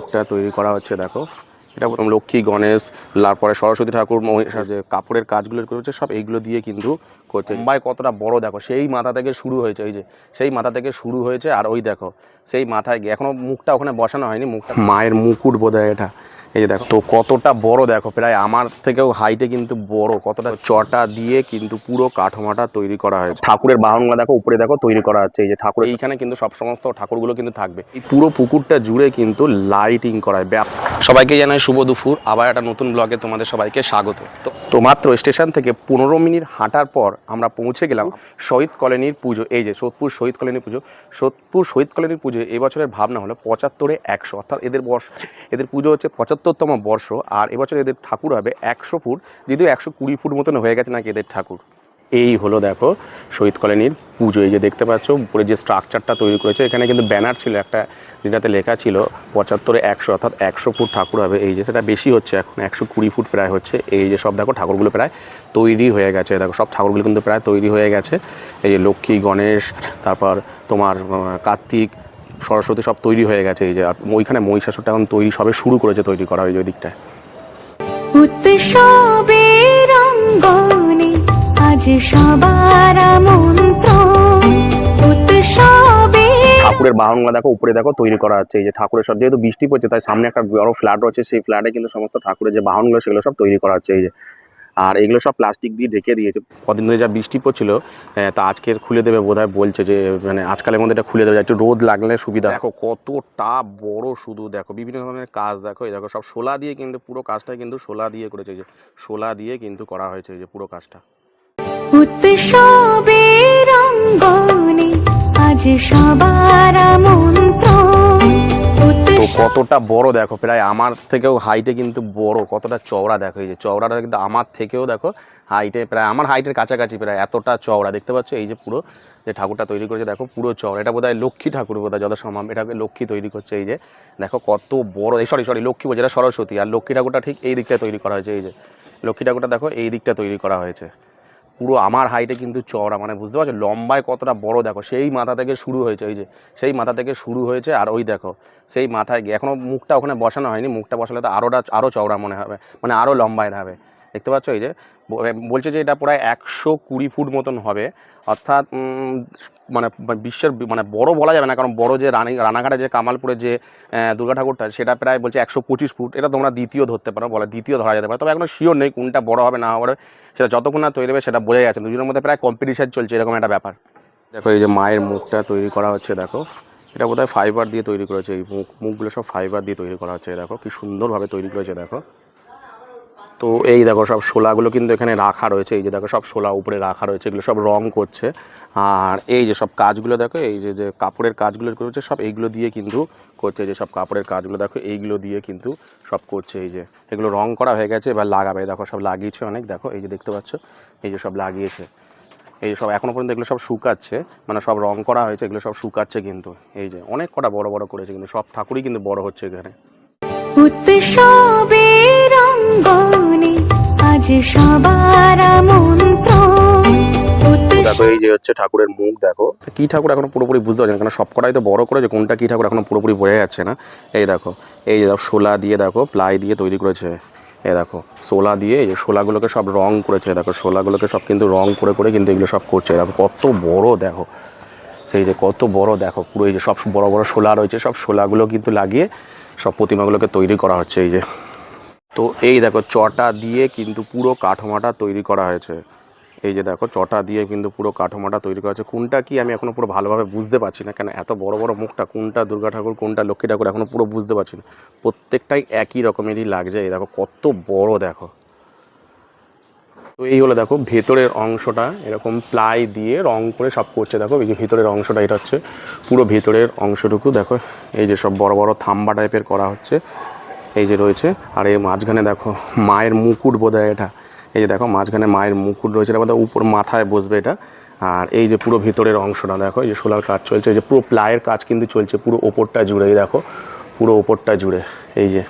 মুখটা তৈরি করা হচ্ছে দেখো। এটা প্রথম লক্ষ্মী, গণেশ, তারপরে সরস্বতী ঠাকুর, যে কাপড়ের কাজগুলো করেছে সব এইগুলো দিয়ে কিন্তু করছে। মুম্বাই কতটা বড় দেখো, সেই মাথা থেকে শুরু হয়েছে, ওই যে সেই মাথা থেকে শুরু হয়েছে। আর ওই দেখো সেই মাথায় গিয়ে এখনো মুখটা ওখানে বসানো হয়নি, মুখটা মায়ের মুকুট বোধহয় এটা। এই যে দেখো তো কতটা বড় দেখো, প্রায় আমার থেকেও হাইটে কিন্তু বড়, কতটা চটা দিয়ে কিন্তু পুরো কাঠামোটা তৈরি করা হয়েছে। ঠাকুরের বাহনগুলো দেখো উপরে দেখো তৈরি করা হচ্ছে। এই যে ঠাকুর এইখানে কিন্তু সব সমস্ত ঠাকুরগুলো কিন্তু থাকবে। এই পুরো পুকুরটা জুড়ে কিন্তু লাইটিং করা হয়। সবাইকে জানাই শুভ দুপুর, আবার একটা নতুন ব্লগে তোমাদের সবাইকে স্বাগত। তো মাত্র স্টেশন থেকে 15 মিনিট হাঁটার পর আমরা পৌঁছে গেলাম শহীদ কলোনির পুজো। এই যে সোদপুর শহীদ কলোনির পুজো। সোদপুর শহীদ কলোনির পুজো এবছরের ভাবনা হলো 75-এ 100, অর্থাৎ এদের পুজো হচ্ছে 75তম বর্ষ। আর এবছর এদের ঠাকুর হবে 100 ফুট, যদিও 120 ফুট মতন হয়ে গেছে নাকি এদের ঠাকুর। এই হলো দেখো শহীদ কলোনির পুজো। এই যে দেখতে পাচ্ছ উপরে যে স্ট্রাকচারটা তৈরি করেছে, এখানে কিন্তু ব্যানার ছিল একটা, যেটাতে লেখা ছিল 75-এ 100, অর্থাৎ 100 ফুট ঠাকুর হবে। এই যে সেটা বেশি হচ্ছে, এখন 120 ফুট প্রায় হচ্ছে। এই যে সব দেখো ঠাকুরগুলো প্রায় তৈরি হয়ে গেছে, দেখো সব ঠাকুরগুলো কিন্তু প্রায় তৈরি হয়ে গেছে। এই যে লক্ষ্মী, গণেশ, তারপর তোমার কার্তিক, সরস্বতী সব তৈরি হয়ে গেছে। এই যে আর ওইখানে মহিষাসুরটা এখন তৈরি সবে শুরু করেছে তৈরি করা, ওই যে ওই দিকটায়। উৎসবের অঙ্গনে আজ সবার আমন্ত্রণ, ঠাকুরের বাহনগুলো দেখো উপরে দেখো তৈরি করা হচ্ছে। এই যে ঠাকুরের সব, যেহেতু বৃষ্টি পড়ছে তাই সামনে একটা বড় ফ্ল্যাট রয়েছে, সেই ফ্ল্যাটে কিন্তু সমস্ত ঠাকুরের যে বাহনগুলো সেগুলো সব তৈরি করা হচ্ছে। এই যে আর এগুলো সব প্লাস্টিক দিয়ে ঢেকে দিয়েছে। কদিন ধরে যা বৃষ্টি পড়ছিল, তা আজকের খুলে দেবে বোধহয় বলছে, যে মানে আজকালের মধ্যে এটা খুলে দেবে, একটু রোদ লাগলে সুবিধা। দেখো কতটা বড়, শুধু দেখো বিভিন্ন ধরনের কাজ দেখো। এই দেখো সব শোলা দিয়ে কিন্তু পুরো কাজটা কিন্তু শোলা দিয়ে করেছে। এই যে শোলা দিয়ে কিন্তু করা হয়েছে এই যে পুরো কাজটা। উৎসবের অঙ্গনে আজ সবার আমন্ত্রণ। তো কতটা বড় দেখো, প্রায় আমার থেকেও হাইটে কিন্তু বড়, কতটা চওড়া দেখো। এই যে চওড়াটা কিন্তু আমার থেকেও দেখো হাইটে, প্রায় আমার হাইটের কাছাকাছি, প্রায় এতটা চওড়া দেখতে পাচ্ছ। এই যে পুরো যে ঠাকুরটা তৈরি করেছে দেখো পুরো চওড়া। এটা বোধহয় লক্ষ্মী ঠাকুর, বোধহয় যত সম্ভব এটাকে লক্ষ্মী তৈরি করছে। এই যে দেখো কত বড়, এই সরি লক্ষ্মী বলছে, এটা সরস্বতী। আর লক্ষ্মী ঠাকুরটা ঠিক এই দিকটায় তৈরি করা হয়েছে। এই যে লক্ষ্মী ঠাকুরটা দেখো এই দিকটা তৈরি করা হয়েছে। পুরো আমার হাইটে কিন্তু চওড়া, মানে বুঝতে পারছো লম্বায় কতটা বড় দেখো। সেই মাথা থেকে শুরু হয়েছে, ওই যে সেই মাথা থেকে শুরু হয়েছে। আর ওই দেখো সেই মাথায় গিয়ে এখনও মুখটা ওখানে বসানো হয়নি, মুখটা বসালে তো আরও চওড়া মনে হবে, মানে আরও লম্বায় হবে। দেখতে পাচ্ছ এই যে বলছে যে এটা প্রায় 120 ফুট মতন হবে, অর্থাৎ মানে বিশ্বের মানে বড় বলা যাবে না, কারণ বড় যে রানাঘাটে যে কামালপুরের যে দুর্গা ঠাকুরটা সেটা প্রায় বলছে 125 ফুট। এটা তোমরা দ্বিতীয় ধরতে পারো, বলে দ্বিতীয় ধরা যেতে পারে, তবে এখনো শিওর নেই কোনটা বড় হবে না হবে, সেটা যতক্ষণ না তৈরি হবে সেটা বোঝা যাচ্ছে। দুজনের মধ্যে প্রায় কম্পিটিশন চলছে, এরকম একটা ব্যাপার। দেখো এই যে মায়ের মুখটা তৈরি করা হচ্ছে দেখো, এটা বোধহয় ফাইবার দিয়ে তৈরি করেছে। এই মুখগুলো সব ফাইবার দিয়ে তৈরি করা হচ্ছে। দেখো কি সুন্দরভাবে তৈরি করেছে দেখো। তো এই দেখো সব শোলাগুলো কিন্তু এখানে রাখা রয়েছে। এই যে দেখো সব শোলা উপরে রাখা রয়েছে, এগুলো সব রং করছে। আর এই যে সব কাজগুলো দেখো, এই যে কাপড়ের কাজগুলো করেছে সব এইগুলো দিয়ে কিন্তু করছে। যে সব কাপড়ের কাজগুলো দেখো এইগুলো দিয়ে কিন্তু সব করছে। এই যে এগুলো রং করা হয়ে গেছে, এবার লাগাবে। দেখো সব লাগিয়েছে অনেক, দেখো এই যে দেখতে পাচ্ছ এই যে সব লাগিয়েছে। এই সব এখনো পর্যন্ত এগুলো সব শুকাচ্ছে, মানে সব রং করা হয়েছে, এগুলো সব শুকাচ্ছে কিন্তু। এই যে অনেক কটা বড় বড় করেছে, কিন্তু সব ঠাকুরই কিন্তু বড় হচ্ছে এখানে। উৎসবের অঙ্গনে আজ সবার আমন্ত্রণ। দেখো এই যে হচ্ছে ঠাকুরের মুখ, দেখো কি ঠাকুর এখনো পুরোপুরি বুঝতে পারছি না, কারণ সবকটাই তো বড় করেছে, কোনটা কি ঠাকুর এখনো পুরোপুরি বোঝা যাচ্ছে না। এই দেখো এই যে শোলা দিয়ে দেখো প্লাই দিয়ে তৈরি করেছে। এই দেখো শোলা দিয়ে, এই যে শোলাগুলোকে সব রং করেছে। দেখো শোলাগুলোকে সব কিন্তু রং করে করে কিন্তু এগুলো সব করছে। দেখো কত বড় দেখো, সেই যে কত বড় দেখো পুরো। এই যে সব বড় বড় শোলা রয়েছে, সব শোলাগুলো কিন্তু লাগিয়ে সব প্রতিমাগুলোকে তৈরি করা হচ্ছে। এই যে তো এই দেখো চটা দিয়ে কিন্তু পুরো কাঠামোটা তৈরি করা হয়েছে। এই যে দেখো চটা দিয়ে কিন্তু পুরো কাঠামোটা তৈরি করা হচ্ছে। কোনটা কি আমি এখনও পুরো ভালোভাবে বুঝতে পারছি না, কেন এত বড় বড় মুখটা, কোনটা দুর্গা ঠাকুর কোনটা লক্ষ্মী ঠাকুর এখনও পুরো বুঝতে পারছি না। প্রত্যেকটাই একই রকমেরই লাগছে। এই দেখো কত বড় দেখো। তো এই হলো দেখো ভেতরের অংশটা, এরকম প্লাই দিয়ে রং করে সব করছে। দেখো এই যে ভিতরের অংশটা, এটা হচ্ছে পুরো ভেতরের অংশটুকু দেখো। এই যে সব বড় বড় থাম্বা টাইপের করা হচ্ছে, এই যে রয়েছে। আর এই মাঝখানে দেখো মায়ের মুকুট বোধহয় এটা। এই যে দেখো মাঝখানে মায়ের মুকুট রয়েছে, এটা বোধহয় উপর মাথায় বসবে এটা। আর এই যে পুরো ভিতরের অংশটা দেখো, এই যে শোলার কাজ চলছে, এই যে পুরো প্লাইয়ের কাজ কিন্তু চলছে পুরো ওপরটা জুড়ে। এই দেখো পুরো ওপরটা জুড়ে, এই যে